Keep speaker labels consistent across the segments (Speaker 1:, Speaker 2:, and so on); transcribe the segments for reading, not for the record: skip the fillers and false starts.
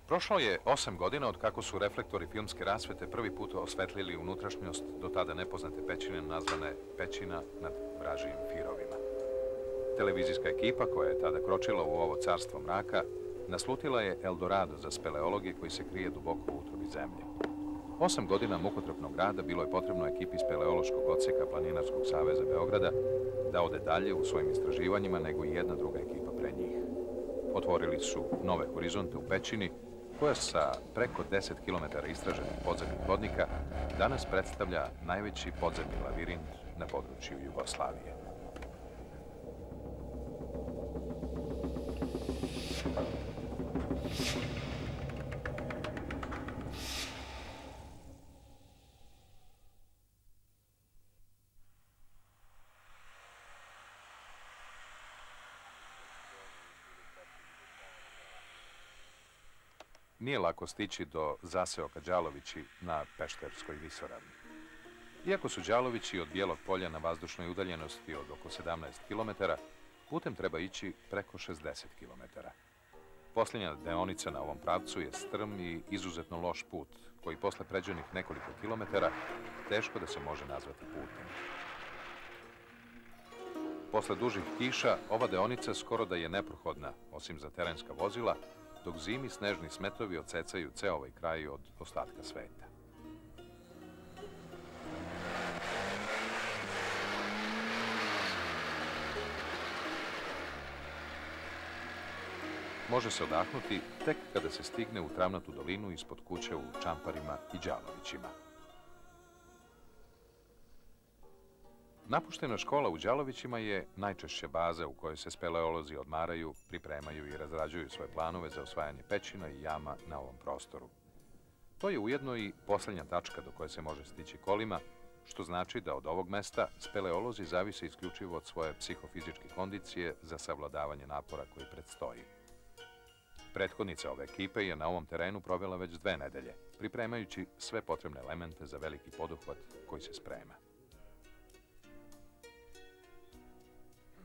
Speaker 1: Prošlo je 8 godina od kako su reflektori filmske rasvete prvi put osvetlili unutrašnjost do tada nepoznate pećine nazvane Pećina nad Vražijim Firovima. Televizijska ekipa koja je tada kročila u ovo carstvo mraka naslutila je Eldorado za speleologe koji se krije duboko u utrobi zemlje. 8 godina mukotrpnog rada bilo je potrebno ekipi speleološkog odseka Planinarskog saveza Beograda da ode dalje u svojim istraživanjima nego i jedna druga ekipa pre njih. Otvorili su nove horizonte u pećini koja sa preko 10 km istraženih podzemnih hodnika danas predstavlja najveći podzemni lavirint na području Jugoslavije. Nije lako stići do zaseoka Đalovići na Pešterskoj visoravni. Iako su Đalovići od Bijelog polja na vazdušnoj udaljenosti od oko 17 km, putem treba ići preko 60 km. Posljednja deonica na ovom pravcu je strm i izuzetno loš put, koji posle pređenih nekoliko kilometara teško da se može nazvati putem. Posle dužih kiša, ova deonica skoro da je neprohodna, osim za terenska vozila, dok zimi snežni smetovi odsecaju ceo ovaj kraj od ostatka sveta. Može se odahnuti tek kada se stigne u travnatu dolinu ispod kuće u Čamparima i Đalovićima. Napuštena škola u Đalovićima je najčešće baza u kojoj se speleolozi odmaraju, pripremaju i razrađuju svoje planove za osvajanje pećina i jama na ovom prostoru. To je ujedno i posljednja tačka do koje se može stići kolima, što znači da od ovog mesta speleolozi zavise isključivo od svoje psihofizičke kondicije za savladavanje napora koji predstoji. Prethodnica ove ekipe je na ovom terenu provela već 2 nedelje, pripremajući sve potrebne elemente za veliki poduhvat koji se sprema.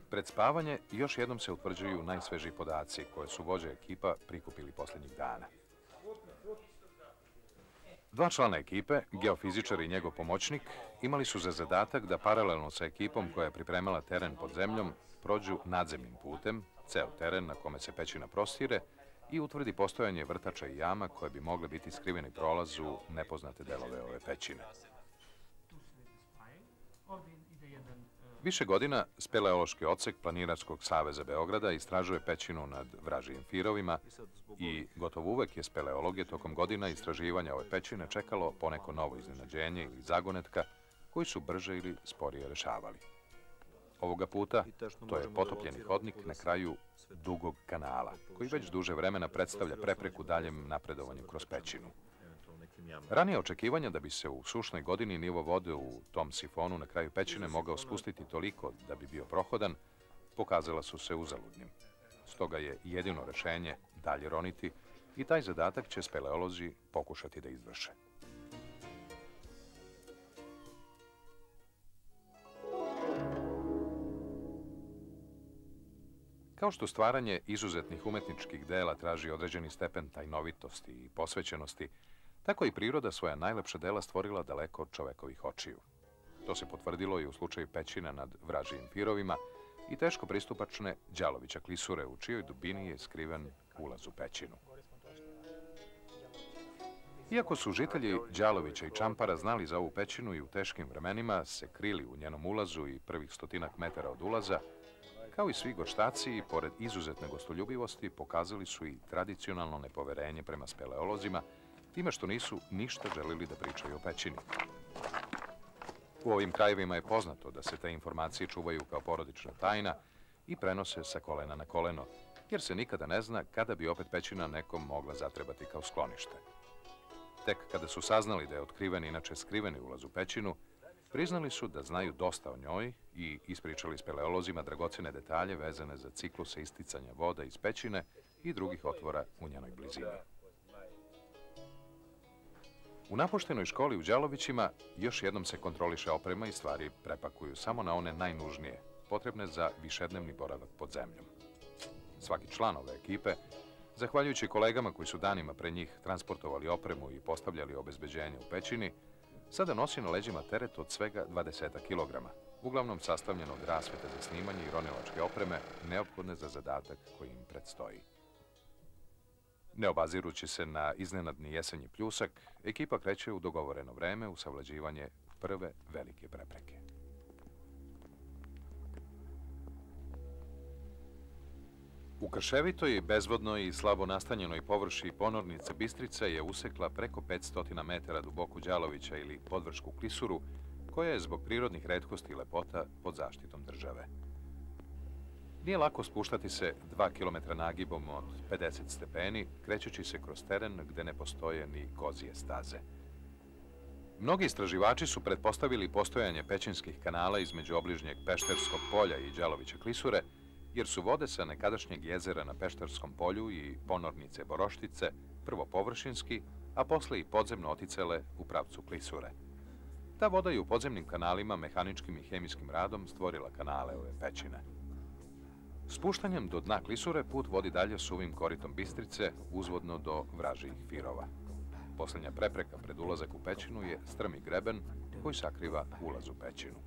Speaker 1: Pred spavanje još jednom se utvrđuju najsvežiji podaci koje su vođe ekipa prikupili posljednjih dana. 2 člana ekipe, geofizičar i njegov pomoćnik, imali su za zadatak da paralelno sa ekipom koja je pripremala teren pod zemljom prođu nadzemnim putem, ceo teren na kome se pećina prostire i utvrdi postojanje vrtača i jama koje bi mogle biti skriveni prolaz u nepoznate delove ove pećine. Više godina speleološki odsek Planinarskog saveza Beograda istražuje pećinu nad Vražijim Firovima i gotovo uvek je speleologije tokom godina istraživanja ove pećine čekalo poneko novo iznenađenje ili zagonetka koji su brže ili sporije rešavali. Ovoga puta to je potopljeni hodnik na kraju dugog kanala, koji već duže vremena predstavlja prepreku daljem napredovanju kroz pećinu. Ranije očekivanja da bi se u sušnoj godini nivo vode u tom sifonu na kraju pećine mogao spustiti toliko da bi bio prohodan, pokazala su se uzaludnim. Stoga je jedino rešenje dalje roniti i taj zadatak će speleolozi pokušati da izvrše. Kao što stvaranje izuzetnih umetničkih dela traži određeni stepen tajnovitosti i posvećenosti, tako i priroda svoja najlepša dela stvorila daleko od čovekovih očiju. To se potvrdilo i u slučaju pećina nad Vražijim Firovima i teško pristupačne Đalovića klisure, u čijoj dubini je skriven ulaz u pećinu. Iako su žitelji Đalovića i Čampara znali za ovu pećinu i u teškim vremenima se krili u njenom ulazu i prvih 100 metara od ulaza, kao i svi goštaci, pored izuzetne gostoljubivosti, pokazali su i tradicionalno nepoverenje prema speleolozima, time što nisu ništa želili da pričaju o pećini. U ovim krajevima je poznato da se te informacije čuvaju kao porodična tajna i prenose sa kolena na koleno, jer se nikada ne zna kada bi opet pećina nekom mogla zatrebati kao sklonište. Tek kada su saznali da je otkriven, inače skriveni ulaz u pećinu, priznali su da znaju dosta o njoj i ispričali speleolozima dragocene detalje vezane za cikluse isticanja voda iz pećine i drugih otvora u njenoj blizini. U napuštenoj školi u Đalovićima još jednom se kontroliše oprema i stvari prepakuju samo na one najnužnije, potrebne za višednevni boravak pod zemljom. Svaki član ove ekipe Zahvaljujući kolegama koji su danima pre njih transportovali opremu i postavljali obezbeđenje u pećini, sada nosi na leđima teret od svega 20 kilograma, uglavnom sastavljen od rasvete za snimanje i ronilačke opreme, neophodne za zadatak koji im predstoji. Ne obazirući se na iznenadni jesenji pljusak, ekipa kreće u dogovoreno vreme u savlađivanje prve velike prepreke. U krševitoj, bezvodnoj i slabo nastanjenoj površi ponornice Bistrica je usekla preko 500 metara duboku Đalovića ili podvršku klisuru, koja je zbog prirodnih retkosti i lepota pod zaštitom države. Nije lako spuštati se 2 kilometra nagibom od 50 stepeni, krećući se kroz teren gde ne postoje ni kozije staze. Mnogi istraživači su pretpostavili postojanje pećinskih kanala između obližnjeg Pešterskog polja i Đalovića klisure, jer su vode sa nekadašnjeg jezera na Pešterskom polju i ponornice Boroštice prvo površinski, a posle i podzemno oticale u pravcu klisure. Ta voda je u podzemnim kanalima mehaničkim i hemijskim radom stvorila kanale ove pećine. Spuštanjem do dna klisure put vodi dalje suvim koritom Bistrice uzvodno do Vražijih firova. Poslednja prepreka pred ulazak u pećinu je strmi greben koji sakriva ulaz u pećinu.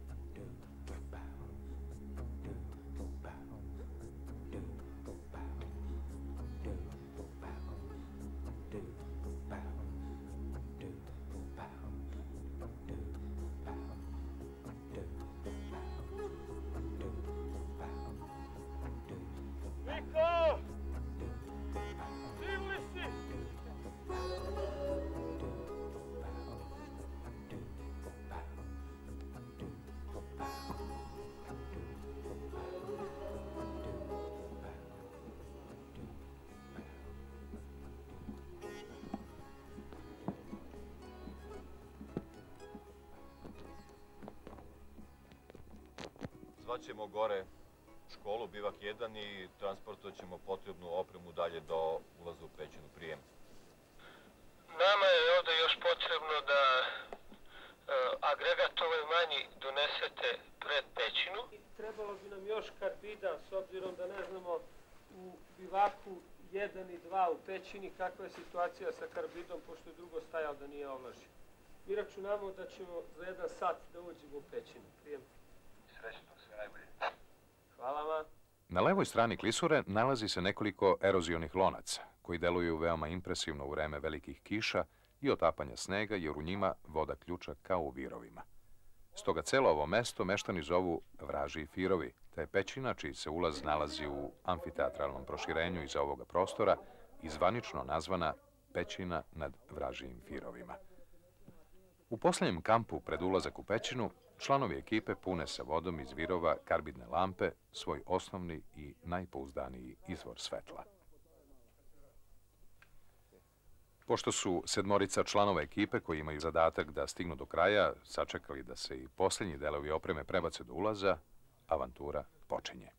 Speaker 2: Zvaćemo gore školu, bivak 1 i transportovat ćemo potrebnu opremu dalje do ulaza u pećinu prijem.
Speaker 3: Nama je ovde još potrebno da agregat ovaj manji donesete pred pećinu. Trebalo bi nam još karbida, s obzirom da ne znamo u bivaku 1 i 2 u pećini kakva je situacija sa karbidom, pošto je drugo stajao da nije ovlažen. Mi računamo da ćemo za 1 sat da uđemo u pećinu. Prijem. Srećno, sve najbolje. Hvala vam.
Speaker 1: Na levoj strani klisure nalazi se nekoliko erozionih lonaca, koji deluju veoma impresivno u vreme velikih kiša i otapanja snega, jer u njima voda ključa kao u virovima. Stoga celo ovo mesto meštani zovu Vražiji firovi, te je pećina, čiji se ulaz nalazi u amfiteatralnom proširenju iza ovoga prostora, i zvanično nazvana pećina nad Vražijim firovima. U poslednjem kampu pred ulazak u pećinu, članovi ekipe pune sa vodom iz virova karbidne lampe, svoj osnovni i najpouzdaniji izvor svetla. Pošto su 7 članova ekipe koji imaju zadatak da stignu do kraja sačekali da se i poslednji delovi opreme prebace do ulaza, avantura počinje.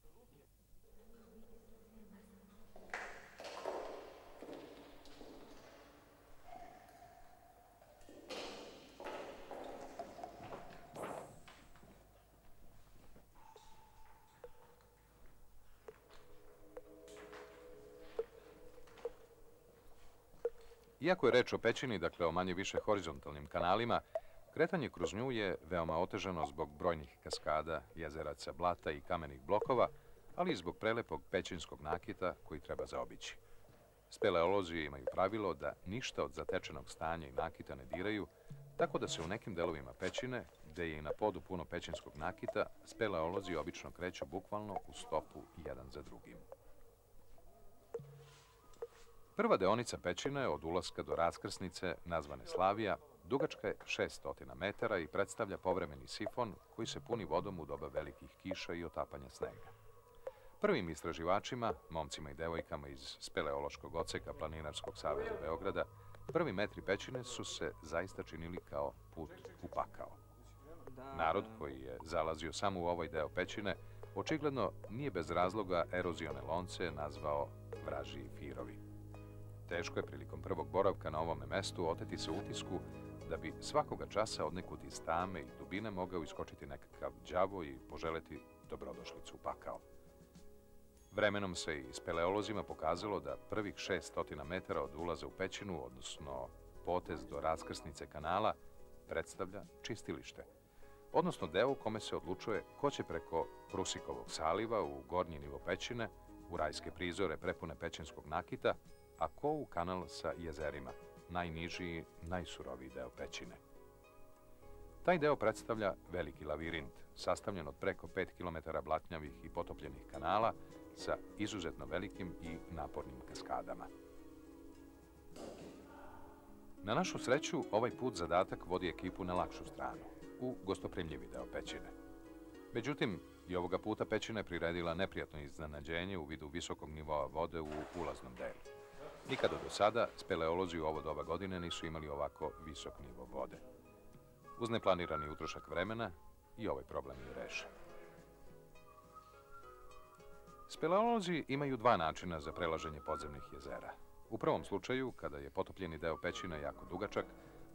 Speaker 1: Iako je reč o pećini, dakle o manje više horizontalnim kanalima, kretanje kroz nju je veoma otežano zbog brojnih kaskada, jezeraca, blata i kamenih blokova, ali i zbog prelepog pećinskog nakita koji treba zaobići. Speleolozi imaju pravilo da ništa od zatečenog stanja i nakita ne diraju, tako da se u nekim delovima pećine, gde je i na podu puno pećinskog nakita, speleolozi obično kreću bukvalno u stopu jedan za drugim. Prva deonica pećine od ulaska do raskrsnice, nazvane Slavija, dugačka je 600 metara i predstavlja povremeni sifon koji se puni vodom u doba velikih kiša i otapanja snega. Prvim istraživačima, momcima i devojkama iz speleološkog odseka Planinarskog saveza Beograda, prvi metri pećine su se zaista činili kao put u pakao. Narod koji je zalazio samo u ovaj deo pećine, očigledno nije bez razloga erozione lonce nazvao Vražiji firovi. Teško je prilikom prvog boravka na ovome mestu oteti se utisku da bi svakoga časa odnekud iz tame i dubine mogao iskočiti nekakav đavo i poželeti dobrodošlicu u pakao. Vremenom se i speleolozima pokazalo da prvih 600 metara od ulaza u pećinu, odnosno potez do raskrsnice kanala, predstavlja čistilište, odnosno deo u kome se odlučuje ko će preko Prusikovog saliva u gornji nivo pećine, u rajske prizore prepune pećinskog nakita, a ko u kanal sa jezerima, najniži i najsuroviji deo pećine. Taj deo predstavlja veliki lavirint, sastavljen od preko 5 km blatnjavih i potopljenih kanala sa izuzetno velikim i napornim kaskadama. Na našu sreću, ovaj put zadatak vodi ekipu na lakšu stranu, u gostoprimljivi deo pećine. Međutim, i ovoga puta pećina je priredila neprijatno iznenađenje u vidu visokog nivoa vode u ulaznom delu. Nikada do sada speleolozi u ovo doba godine nisu imali ovako visok nivo vode. Uz neplanirani utrošak vremena, i ovaj problem je rešen. Speleolozi imaju dva načina za prelaženje podzemnih jezera. U prvom slučaju, kada je potopljeni deo pećine jako dugačak,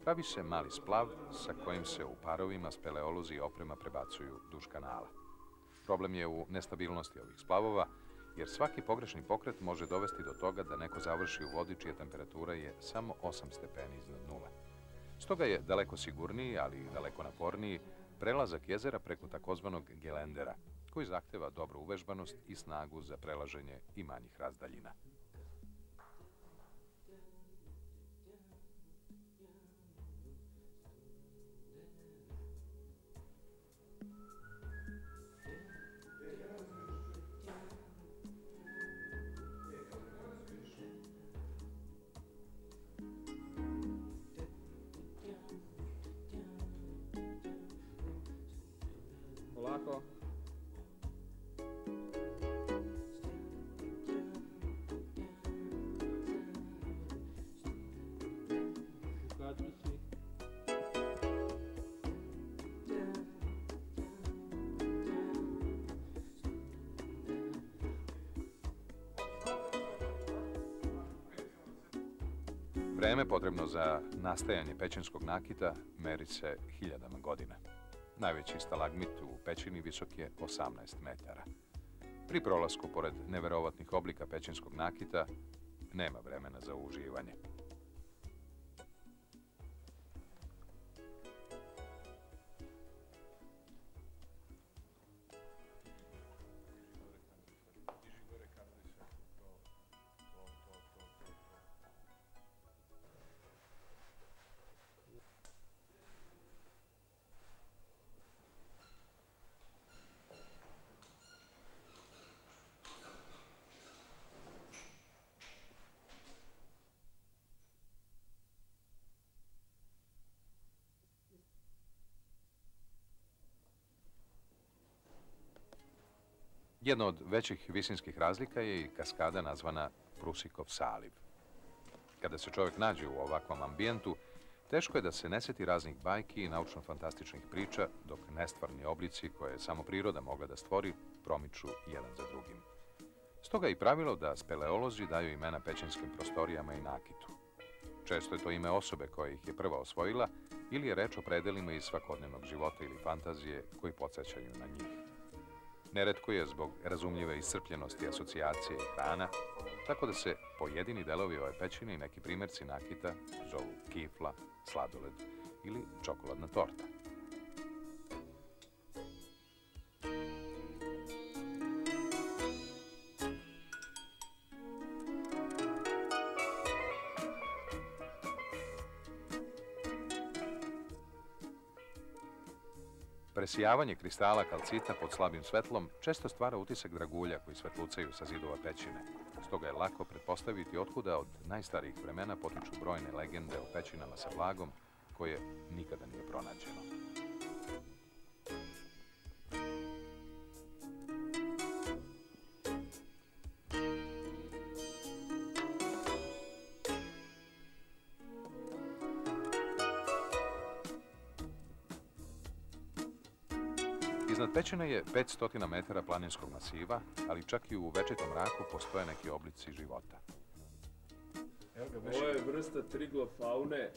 Speaker 1: pravi se mali splav sa kojim se u parovima speleolozi i oprema prebacuju duž kanala. Problem je u nestabilnosti ovih splavova, jer svaki pogrešni pokret može dovesti do toga da neko završi u vodi čija temperatura je samo 8 stepeni iznad nule. Stoga je daleko sigurniji, ali i daleko naporniji, prelazak jezera preko takozvanog gelendera, koji zahteva dobru uvežbanost i snagu za prelaženje i manjih razdaljina.
Speaker 3: Polako. Ukradni si.
Speaker 1: Vreme potrebno za nastajanje pećinskog nakita meri se hiljadama godina. Najveći stalagmit u pećini visok je 18 metara. Pri prolasku pored neverovatnih oblika pećinskog nakita nema vremena za uživanje. Jedna od većih visinskih razlika je i kaskada nazvana Prusikov saliv. Kada se čovjek nađe u ovakvom ambijentu, teško je da se ne seti raznih bajki i naučno-fantastičnih priča, dok nestvarni oblici koje je samo priroda mogla da stvori promiču jedan za drugim. Stoga je i pravilo da speleolozi daju imena pećinskim prostorijama i nakitu. Često je to ime osobe koja ih je prva osvojila ili je reč o predelima iz svakodnevnog života ili fantazije koji podsjećaju na njih. Neretko je zbog razumljive iscrpljenosti asocijacije i hrana, tako da se pojedini delovi ove pećine i neki primjerci nakita zovu kifla, sladoled ili čokoladna torta. Presijavanje kristala kalcita pod slabim svetlom često stvara utisak dragulja koji svetlucaju sa zidova pećine. Stoga je lako pretpostaviti otkuda od najstarijih vremena potiču brojne legende o pećinama sa blagom koje nikada nije pronađeno. Iznad pećine je 500 metara planinskog masiva, ali čak i u večitom mraku postoje neki oblici života.
Speaker 4: Ovo je vrsta triglofaune,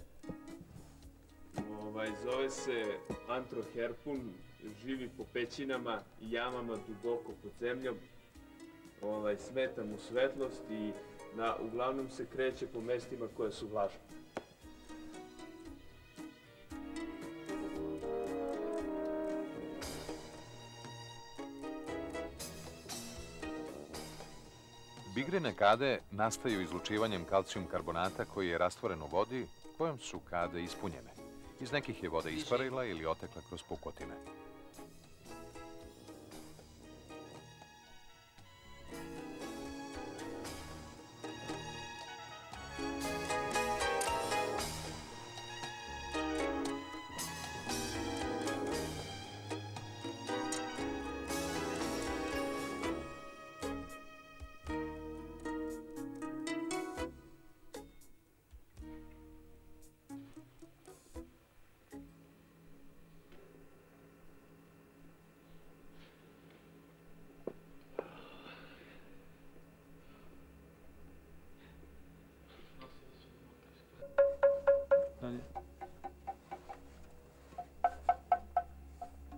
Speaker 4: zove se Antroherpun, živi po pećinama i jamama duboko pod zemljom. smeta mu svetlost i uglavnom se kreće po mestima koja su vlažna.
Speaker 1: Bigrine kade nastaju izlučivanjem kalcijum karbonata koji je rastvoren u vodi kojom su kade ispunjene. Iz nekih je voda isparila ili otekla kroz pukotine.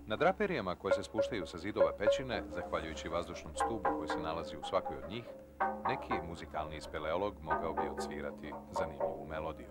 Speaker 1: Na draperijama koje se spuštaju sa zidova pećine, zahvaljujući vazdušnom stubu koji se nalazi u svakoj od njih, neki muzikalni speleolog mogao bi odsvirati zanimljivu melodiju.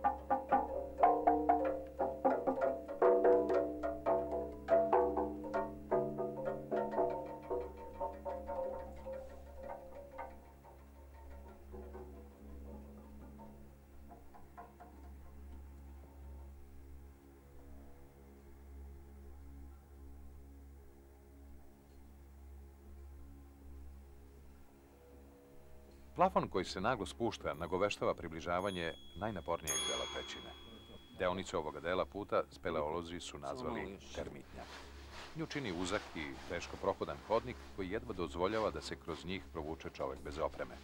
Speaker 1: Plafon koji se naglo spušta nagoveštava približavanje najnapornijeg dela pećine. Deonicu ovoga dela puta speleolozi su nazvali termitnjak. Nju čini uzak i teško prohodan hodnik koji jedva dozvoljava da se kroz njih provuče čovek bez opreme.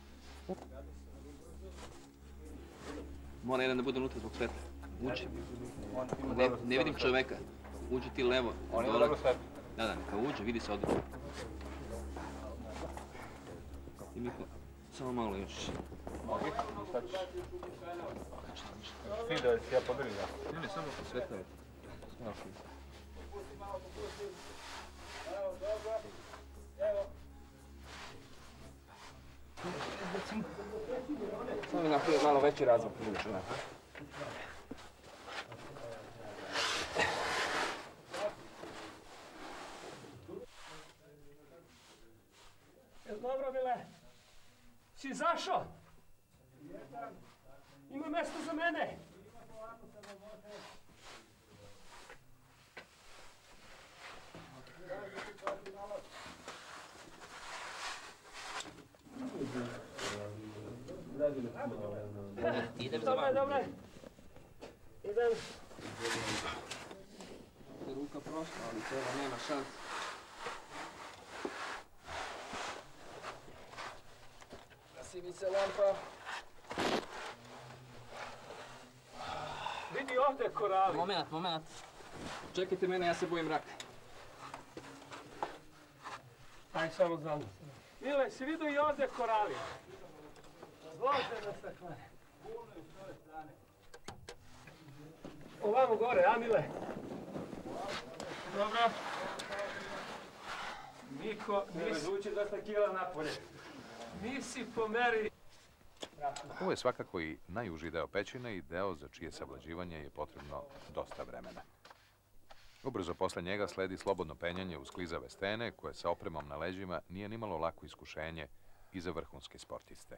Speaker 5: Mora jedan da bude unutra zbog svetla. Uđi. Ne vidim čoveka. Uđi ti levo.
Speaker 2: On ima dobro svetlo.
Speaker 5: Da, neka uđe, vidi se odlično. I Miko, samo malo još.
Speaker 2: Mogi? Šta ćeš? Ti da si ja pobili, da?
Speaker 5: Ne, samo svetla. Samo mi napravi malo veći razmak.
Speaker 3: Jel dobro, Mile? Si izašao? Ima mesta za mene?
Speaker 5: Idem za vama.
Speaker 3: Dobro. Idem.
Speaker 5: Ruka prošla, ali tela nema šanse. Gasi mi se lampa.
Speaker 3: Vidi ovde korali.
Speaker 5: Moment. Čekajte mene, ja se bojim raka.
Speaker 3: Aj, samo za mnom. Mile, si vidio i ovde korali? Zlože na staklane. Ovamo gore, a Mile? Dobro. Niko, nisi...
Speaker 4: Zvuči dosta kila napolje.
Speaker 3: Nisi po meri.
Speaker 1: Ovo je svakako i najuži deo pećine i deo za čije savlađivanje je potrebno dosta vremena. Ubrzo posle njega sledi slobodno penjanje uz klizave stene, koje sa opremom na leđima nije nimalo lako iskušenje i za vrhunske sportiste.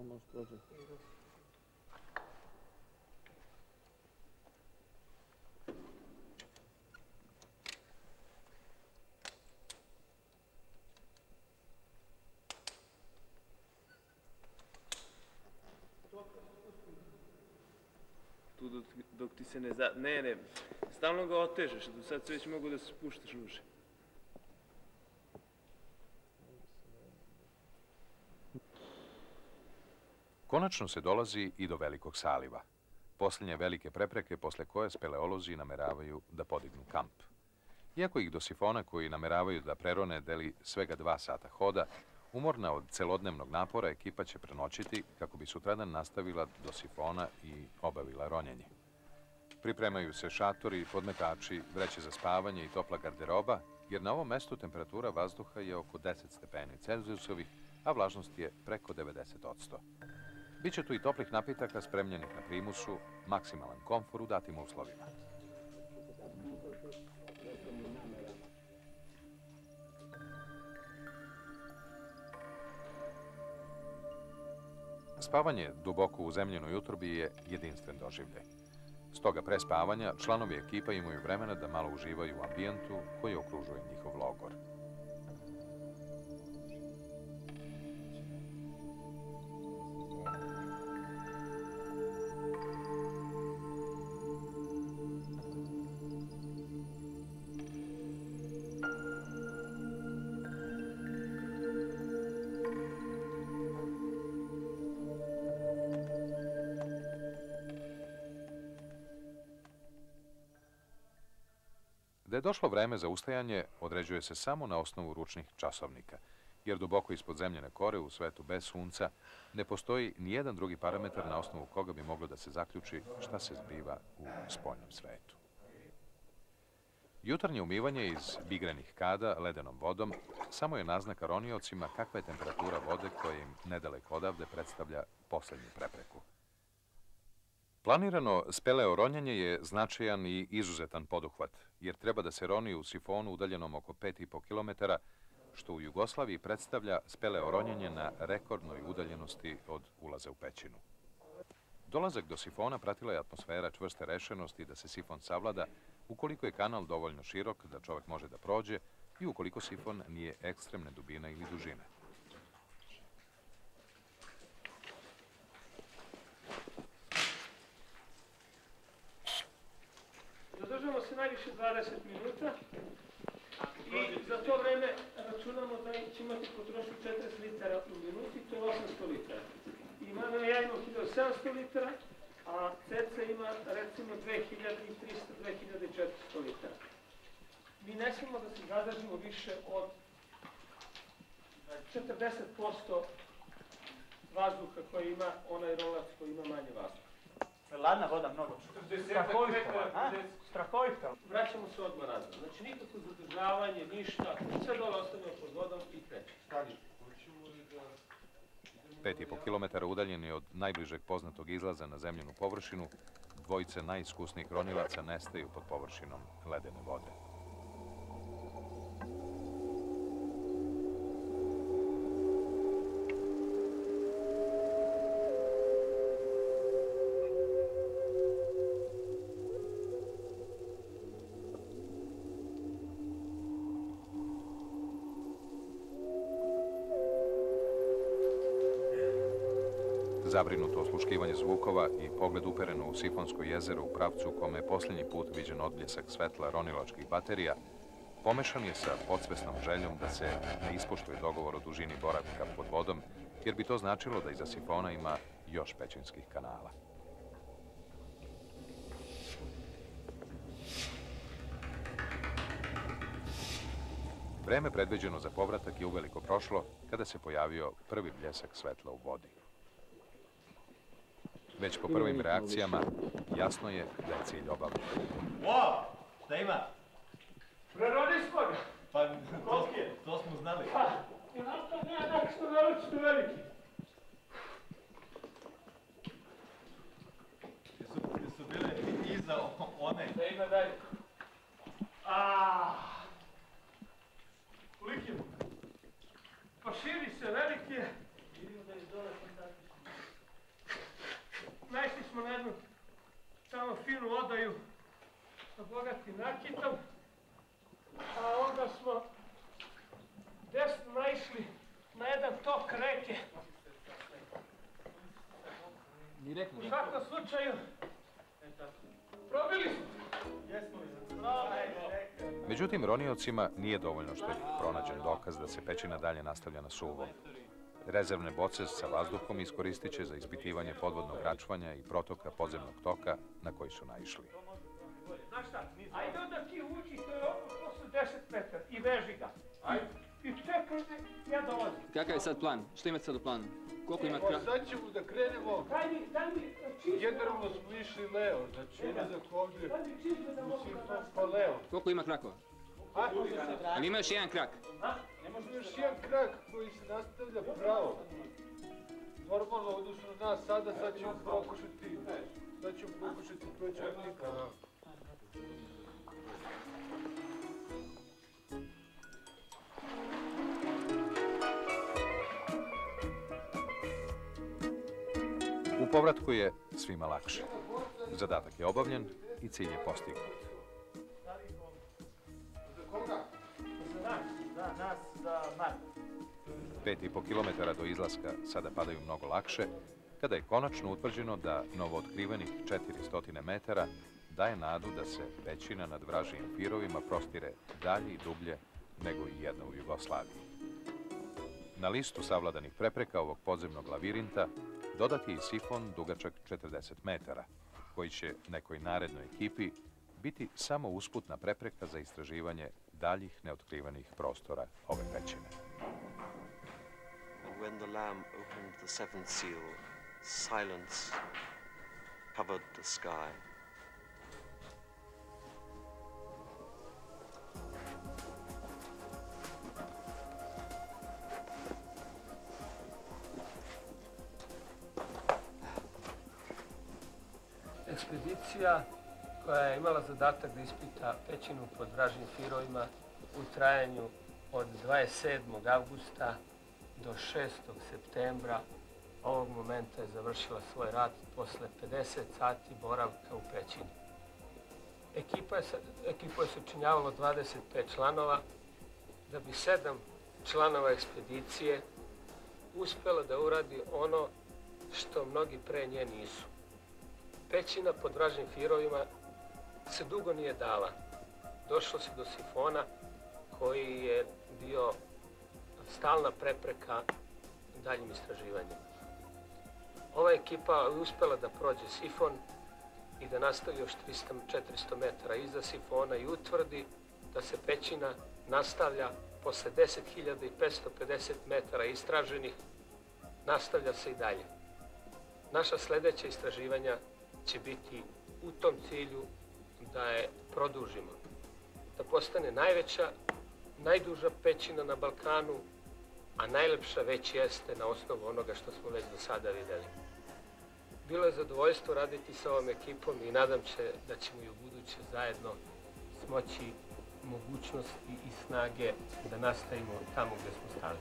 Speaker 5: Može prođe.
Speaker 4: Tu dok ti se ne... Ne, stalno ga otežeš, do sad se već mogu da se spuštaš uže.
Speaker 1: Konačno se dolazi i do Velikog saliva, posljednje velike prepreke posle koje speleolozi nameravaju da podignu kamp. Iako ih do Sifona koji nameravaju da prerone deli svega 2 sata hoda, umorna od celodnevnog napora ekipa će prenoćiti kako bi sutradan nastavila do Sifona i obavila ronjenje. Pripremaju se šatori, podmetači, vreće za spavanje i topla garderoba, jer na ovom mestu temperatura vazduha je oko 10 stepeni Celzijusovih, a vlažnost je preko 90%. Biće tu i toplih napitaka spremljenih na primusu, maksimalan komfor u datim uslovima. Spavanje duboko u zemljenoj utrobi je jedinstven doživljaj. Stoga pre spavanja članovi ekipa imaju vremena da malo uživaju u ambijentu koji okružuje njihov logor. Da je došlo vreme za ustajanje, određuje se samo na osnovu ručnih časovnika, jer duboko ispod zemljene kore u svetu bez sunca ne postoji ni jedan drugi parametar na osnovu koga bi moglo da se zaključi šta se zbiva u spoljnom svetu. Jutarnje umivanje iz bigrenih kada ledenom vodom samo je naznaka roniocima kakva je temperatura vode koja im nedaleko odavde predstavlja poslednju prepreku. Planirano speleoronjanje je značajan i izuzetan poduhvat, jer treba da se roni u Sifonu udaljenom oko 5,5 km, što u Jugoslaviji predstavlja speleoronjanje na rekordnoj udaljenosti od ulaza u pećinu. Dolazak do Sifona pratila je atmosfera čvrste rešenosti da se Sifon savlada ukoliko je kanal dovoljno širok da čovek može da prođe i ukoliko Sifon nije ekstremne dubine ili dužine.
Speaker 3: Zadržamo se najviše 20 minuta i za to vreme računamo da će imati potrošnju 40 litara u minuti, to je 800 litara. Ja imam 1700 litara, a Ceca ima recimo 2300-2400 litara. Mi ne smemo da se zadržimo više od 40% vazduha koji ima onaj rolac koji ima manje vazduha.
Speaker 6: Ladna voda mnogo. Strahovita.
Speaker 3: Vraćamo se odmah nazad. Znači nikakvo zadržavanje, ništa. Sve dole ostavimo pod vodom i krećemo.
Speaker 1: 5,5 km udaljeni od najbližeg poznatog izlaza na zemljenu površinu, dvojice najiskusnijih ronilaca nestaju pod površinom ledene vode. Zabrinuto osluškivanje zvukova i pogled upereno u Sifonsko jezero u pravcu u kome je posljednji put viđen odbljesak svetla ronilačkih baterija, pomešan je sa podsvesnom željom da se ne ispoštuje dogovor o dužini boravka pod vodom, jer bi to značilo da iza Sifona ima još pećinskih kanala. Vreme predviđeno za povratak je uveliko prošlo kada se pojavio prvi bljesak svetla u vodi. Već po prvim reakcijama jasno je da je cilj obavljen.
Speaker 6: Wow, šta ima?
Speaker 3: Prerodi smo ga!
Speaker 6: Pa, to smo znali.
Speaker 3: Pa, i našto nije nešto naročito veliki.
Speaker 6: Jesu bile iza one?
Speaker 3: Da ima dalje. Koliki je? Pa širi se, veliki je. Naišli smo na jednu samo finu odaju sa bogatim nakitom, a onda smo desno naišli na jedan tok reke. U svakom slučaju, probili smo.
Speaker 1: Međutim, roniocima nije dovoljno što je pronađen dokaz da se pećina dalje nastavlja na suvom. Rezervne boce sa vazduhom iskoristit će za ispitivanje podvodnog račvanja i protoka podzemnog toka na koji su naišli.
Speaker 3: Znaš šta, ajde onda ti uđi, to su 10 metara i veži ga. I čekaj, ja dolazim.
Speaker 5: Kakav je sad plan? Što imate sad u planu? Koliko ima kraka?
Speaker 7: Sad ćemo da krenemo.
Speaker 3: Daj mi čisto.
Speaker 7: Generalno smo išli leo, znači ulazak ovdje u sifon pa leo.
Speaker 5: Koliko ima krakova? Ali ima još jedan krak.
Speaker 7: Ima još jedan krak koji se nastavlja pravo. Normalno, odnosno na nas sada, sad ćemo pokušati proći od njih kanala.
Speaker 1: U povratku je svima lakše. Zadatak je obavljen i cilj je postignut.
Speaker 7: Za koga?
Speaker 6: Za nas, za Mark.
Speaker 1: 5,5 kilometara do izlaska sada padaju mnogo lakše, kada je konačno utvrđeno da novootkrivenih 400 metara daje nadu da se pećina nad vražijim pirovima prostire dalje i dublje nego i jedna u Jugoslaviji. Na listu savladanih prepreka ovog podzemnog lavirinta dodat je i sifon dugačak 40 metara, koji će nekoj narednoj ekipi biti samo usputna prepreka za istraživanje daljih neotkrivenih prostora ove pećine.
Speaker 8: When the Lamb opened the seventh seal, silence covered the sky.
Speaker 3: Ekspedicija koja je imala zadatak da ispita pećinu pod vražijim pirovima u trajanju od 27. avgusta do 6. septembra ovog momenta je završila svoj rad posle 50 sati boravka u pećini. Ekipu je sačinjavalo 25 članova, da bi 7 članova ekspedicije uspjela da uradi ono što mnogi pre nje nisu. Pećina pod vražijim pirovima se dugo nije dala. Došlo se do sifona koji je bio stalna prepreka daljim istraživanjima. Ova ekipa je uspjela da prođe sifon i da nastavi još 400 metara iza sifona i utvrdi da se pećina nastavlja posle 10.550 metara istraženih, nastavlja se i dalje. Naša sljedeća istraživanja će biti u tom cilju da je produžimo, da postane najveća, najduža pećina na Balkanu, a najlepša već jeste na osnovu onoga što smo već do sada vidjeli. Bilo je zadovoljstvo raditi sa ovom ekipom i nadam se da ćemo i u buduće zajedno smoći mogućnosti i snage da nastavimo tamo gdje smo stali.